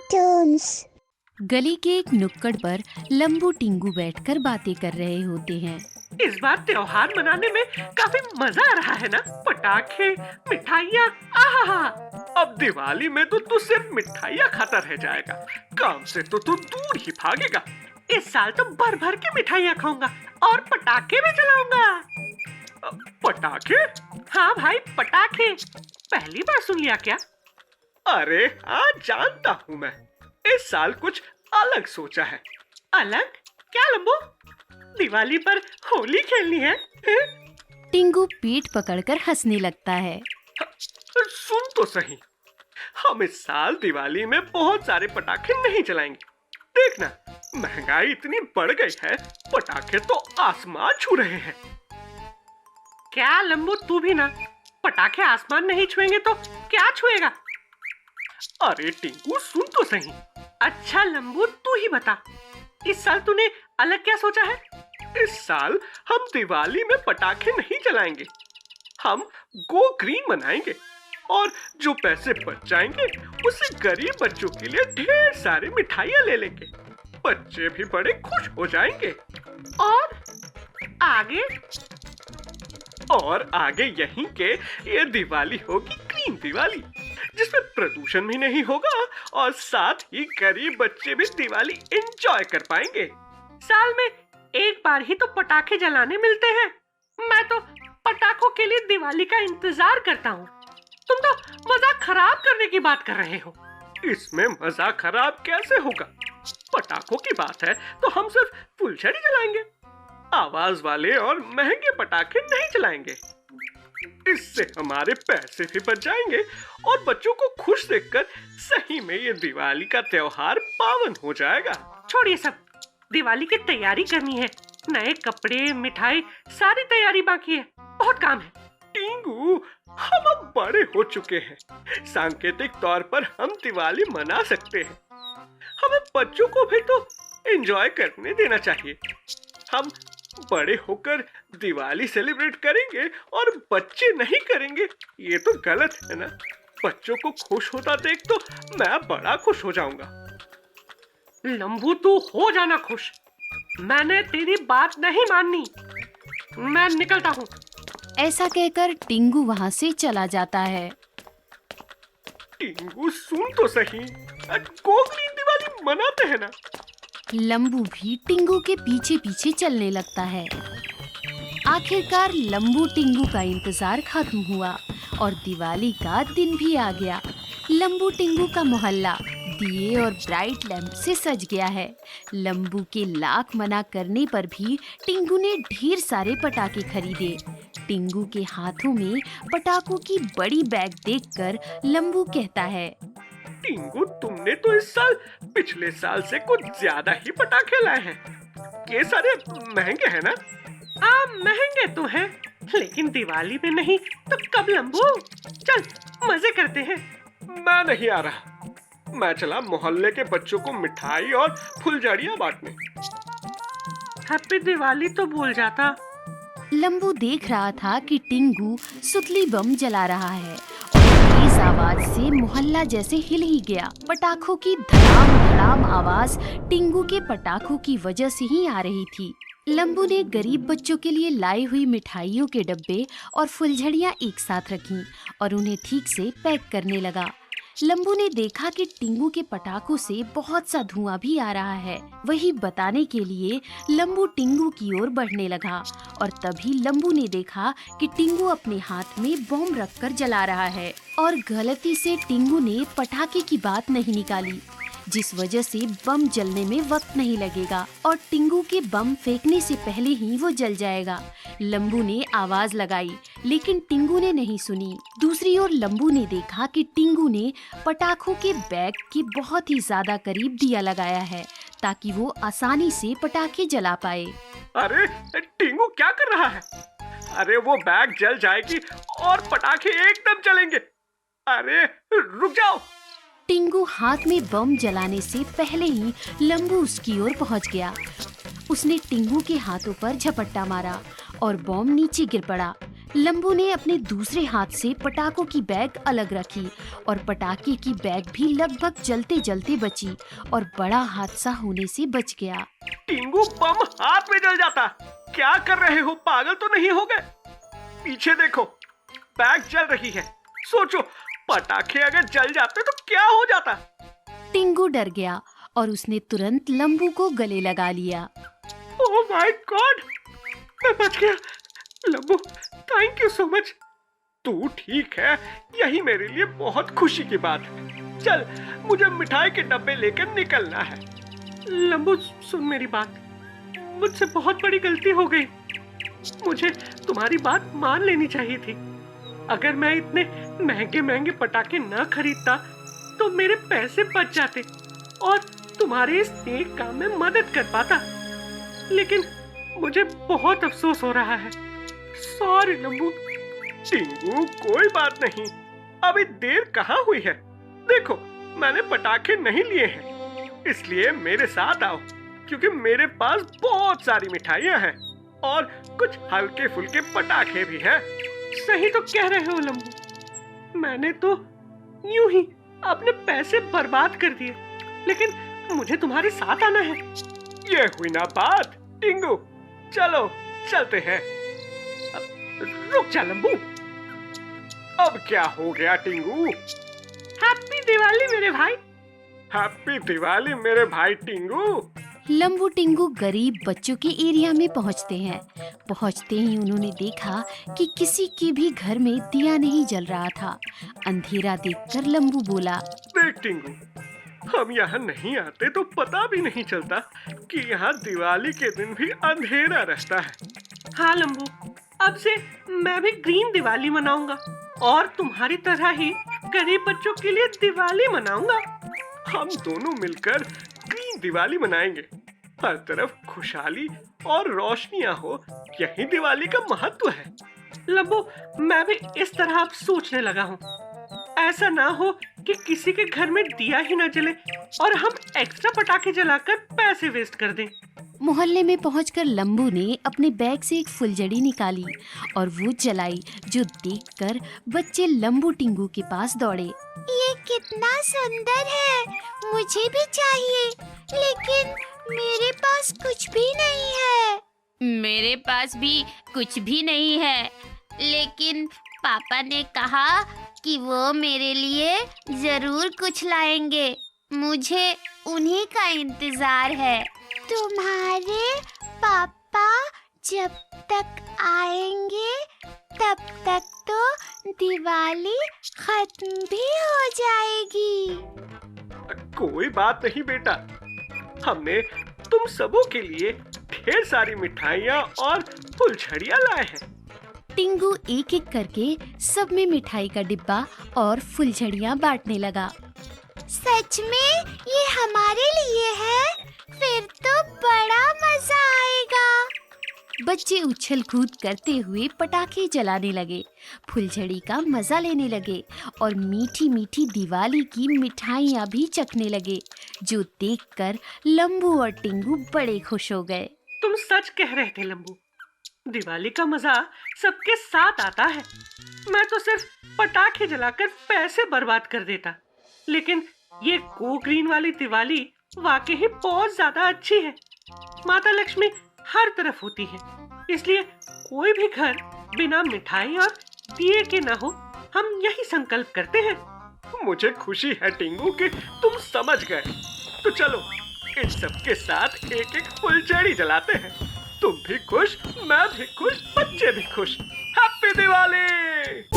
Turns. गली के एक नुक्कड़ पर लंबू टिंगू बैठकर बातें कर रहे होते हैं। इस बार त्योहार मनाने में काफी मजा आ रहा है ना। पटाखे, मिठाइयाँ, आहा। अब दिवाली में तो तू सिर्फ मिठाइयाँ खाता रह जाएगा, काम से तो तू दूर ही भागेगा। इस साल तो भर भर के मिठाइयाँ खाऊंगा और पटाखे भी चलाऊंगा। पटाखे? हाँ भाई, पटाखे। पहली बार सुन लिया क्या? अरे हाँ, जानता हूँ मैं। इस साल कुछ अलग सोचा है। अलग? क्या लंबू? दिवाली पर होली खेलनी है? टिंगू पीठ पकड़कर हंसने लगता है। सुन तो सही, हम इस साल दिवाली में बहुत सारे पटाखे नहीं चलाएंगे। देखना, महंगाई इतनी बढ़ गई है, पटाखे तो आसमान छू रहे हैं। क्या लंबू, तू भी ना? पटाखे आसमान नहीं छुएंगे तो क्या छुएगा? अरे टिंकू, सुन तो सही। अच्छा लंबू, तू ही बता, इस साल तूने अलग क्या सोचा है? इस साल हम दिवाली में पटाखे नहीं चलाएंगे, हम गो ग्रीन मनाएंगे और जो पैसे बच जाएंगे उससे गरीब बच्चों के लिए ढेर सारी मिठाइयाँ ले लेंगे। बच्चे भी बड़े खुश हो जाएंगे। और आगे? और आगे यहीं के ये दिवाली होगी ग्रीन दिवाली, जिसमें प्रदूषण भी नहीं होगा और साथ ही गरीब बच्चे भी दिवाली एंजॉय कर पाएंगे। साल में एक बार ही तो पटाखे जलाने मिलते हैं। मैं तो पटाखों के लिए दिवाली का इंतजार करता हूँ। तुम तो मजाक खराब करने की बात कर रहे हो। इसमें मजाक खराब कैसे होगा? पटाखों की बात है तो हम सिर्फ फुलझड़ी जलाएंगे, आवाज वाले और महंगे पटाखे नहीं चलाएंगे। इससे हमारे पैसे भी बच जाएंगे और बच्चों को खुश देखकर सही में ये दिवाली का त्योहार पावन हो जाएगा। छोड़िए सब, दिवाली की तैयारी करनी है। नए कपड़े, मिठाई, सारी तैयारी बाकी है। बहुत काम है। टिंगू, हम अब बड़े हो चुके हैं। सांकेतिक तौर पर हम दिवाली मना सकते हैं। हमें बच्चों को भी तो एंजॉय करने देना चाहिए। हम बड़े होकर दिवाली सेलिब्रेट करेंगे और बच्चे नहीं करेंगे, ये तो गलत है ना। बच्चों को खुश होता देख तो मैं बड़ा खुश हो जाऊंगा। लंबू, तू हो जाना खुश। मैंने तेरी बात नहीं माननी। मैं निकलता हूँ। ऐसा कहकर टिंगू वहाँ से चला जाता है। टिंगू, सुन तो सही, गो ग्रीन दिवाली मनाते हैं ना। लंबू भी टिंगू के पीछे पीछे चलने लगता है। आखिरकार लंबू टिंगू का इंतजार खत्म हुआ और दिवाली का दिन भी आ गया। लंबू टिंगू का मोहल्ला दिए और ब्राइट लैंप से सज गया है। लंबू के लाख मना करने पर भी टिंगू ने ढेर सारे पटाखे खरीदे। टिंगू के हाथों में पटाखों की बड़ी बैग देखकर लंबू कहता है, टिंगू, तुमने तो इस साल पिछले साल से कुछ ज्यादा ही पटाखे लाए हैं। ये सारे महंगे हैं ना? हाँ, महंगे तो हैं, लेकिन दिवाली में नहीं तो कब लंबू? चल मजे करते हैं। मैं नहीं आ रहा। मैं चला मोहल्ले के बच्चों को मिठाई और फुलझड़ियाँ बांटने। हैप्पी दिवाली तो भूल जाता। लंबू देख रहा था कि टिंगू सुतली बम जला रहा है और तेज आवाज से मोहल्ला जैसे हिल ही गया। पटाखों की धड़ाम धड़ाम आवाज टिंगू के पटाखों की वजह से ही आ रही थी। लंबू ने गरीब बच्चों के लिए लाई हुई मिठाइयों के डब्बे और फुलझड़ियाँ एक साथ रखीं और उन्हें ठीक से पैक करने लगा। लंबू ने देखा कि टिंगू के पटाखों से बहुत सा धुआं भी आ रहा है। वही बताने के लिए लंबू टिंगू की ओर बढ़ने लगा और तभी लंबू ने देखा कि टिंगू अपने हाथ में बम रखकर जला रहा है और गलती से टिंगू ने पटाखे की बात नहीं निकाली, जिस वजह से बम जलने में वक्त नहीं लगेगा और टिंगू के बम फेंकने से पहले ही वो जल जाएगा। लंबू ने आवाज लगाई, लेकिन टिंगू ने नहीं सुनी। दूसरी ओर लंबू ने देखा कि टिंगू ने पटाखों के बैग के बहुत ही ज्यादा करीब दिया लगाया है ताकि वो आसानी से पटाखे जला पाए। अरे टिंगू, क्या कर रहा है? अरे वो बैग जल जाएगी और पटाखे एकदम जलेंगे। अरे रुक जाओ। टिंगू हाथ में बम जलाने से पहले ही लंबू उसकी ओर पहुंच गया। उसने टिंगू के हाथों पर झपट्टा मारा और बम नीचे गिर पड़ा। लंबू ने अपने दूसरे हाथ से पटाखों की बैग अलग रखी और पटाखे की बैग भी लगभग जलते जलते बची और बड़ा हादसा होने से बच गया। टिंगू, बम हाथ में जल जाता। क्या कर रहे हो, पागल तो नहीं हो गए? पीछे देखो, बैग जल रही है। सोचो, पटाखे अगर जल जाते तो क्या हो जाता। टिंगू डर गया और उसने तुरंत लंबू को गले लगा लिया। ओह माय गॉड, मैं बच गया। लंबू, थैंक यू सो मच। तू ठीक है, यही मेरे लिए बहुत खुशी की बात है। चल, मुझे मिठाई के डब्बे लेकर निकलना है। लंबू, सुन मेरी बात, मुझसे बहुत बड़ी गलती हो गई। मुझे तुम्हारी बात मान लेनी चाहिए थी। अगर मैं इतने महंगे महंगे पटाखे न खरीदता तो मेरे पैसे बच जाते और तुम्हारे इस नेक काम में मदद कर पाता। लेकिन मुझे बहुत अफसोस हो रहा है। सॉरी लंबू। टिंगू, कोई बात नहीं, अभी देर कहाँ हुई है। देखो, मैंने पटाखे नहीं लिए हैं, इसलिए मेरे साथ आओ, क्योंकि मेरे पास बहुत सारी मिठाइयाँ हैं और कुछ हल्के फुल्के पटाखे भी हैं। सही तो कह रहे हो लंबू, मैंने तो यूं ही अपने पैसे बर्बाद कर दिए, लेकिन मुझे तुम्हारे साथ आना है। ये हुई ना बात। टिंगू, चलो चलते हैं। रुक जा लंबू। अब क्या हो गया टिंगू? हैप्पी दिवाली मेरे भाई। हैप्पी दिवाली मेरे भाई टिंगू। लंबू टिंगू गरीब बच्चों के एरिया में पहुंचते हैं। पहुंचते ही उन्होंने देखा कि किसी के भी घर में दिया नहीं जल रहा था। अंधेरा देखकर लंबू बोला, देख टिंगू, हम यहाँ नहीं आते तो पता भी नहीं चलता कि यहाँ दिवाली के दिन भी अंधेरा रहता है। हाँ लंबू, अब से मैं भी ग्रीन दिवाली मनाऊंगा और तुम्हारी तरह ही गरीब बच्चों के लिए दिवाली मनाऊंगा। हम दोनों मिलकर ग्रीन दिवाली मनाएंगे। हर तरफ खुशहाली और रोशनियां हो, यही दिवाली का महत्व है। लंबू, मैं भी इस तरह अब सोचने लगा हूँ। ऐसा ना हो कि किसी के घर में दिया ही ना जले और हम एक्स्ट्रा पटाखे जलाकर पैसे वेस्ट कर दें। मोहल्ले में पहुंचकर लंबू ने अपने बैग से एक फुलझड़ी निकाली और वो जलाई, जो देखकर बच्चे लंबू टिंगू के पास दौड़े। ये कितना सुंदर है, मुझे भी चाहिए, लेकिन मेरे पास कुछ भी नहीं है। मेरे पास भी कुछ भी नहीं है, लेकिन पापा ने कहा कि वो मेरे लिए जरूर कुछ लाएंगे। मुझे उन्हीं का इंतजार है। तुम्हारे पापा जब तक आएंगे तब तक तो दिवाली खत्म भी हो जाएगी। कोई बात नहीं बेटा, हमने तुम सबों के लिए ढेर सारी मिठाइयाँ और फुलझड़ियाँ लाए हैं। टिंगू एक एक करके सब में मिठाई का डिब्बा और फुलझड़ियाँ बांटने लगा। सच में ये हमारे लिए है? फिर तो बड़ा मजा आएगा। बच्चे उछल कूद करते हुए पटाखे जलाने लगे, फुलझड़ी का मजा लेने लगे और मीठी मीठी दिवाली की मिठाइयाँ भी चखने लगे, जो देखकर लंबू और टिंगू बड़े खुश हो गए। तुम सच कह रहे थे लंबू, दिवाली का मजा सबके साथ आता है। मैं तो सिर्फ पटाखे जलाकर पैसे बर्बाद कर देता, लेकिन ये गो ग्रीन वाली दिवाली वाकई ही बहुत ज्यादा अच्छी है। माता लक्ष्मी हर तरफ होती है, इसलिए कोई भी घर बिना मिठाई और दिए के ना हो, हम यही संकल्प करते हैं। मुझे खुशी है टिंगू कि तुम समझ गए। तो चलो इन सब के साथ एक एक फुलझड़ी जलाते हैं। तुम भी खुश, मैं भी खुश, बच्चे भी खुश। हैप्पी दिवाली।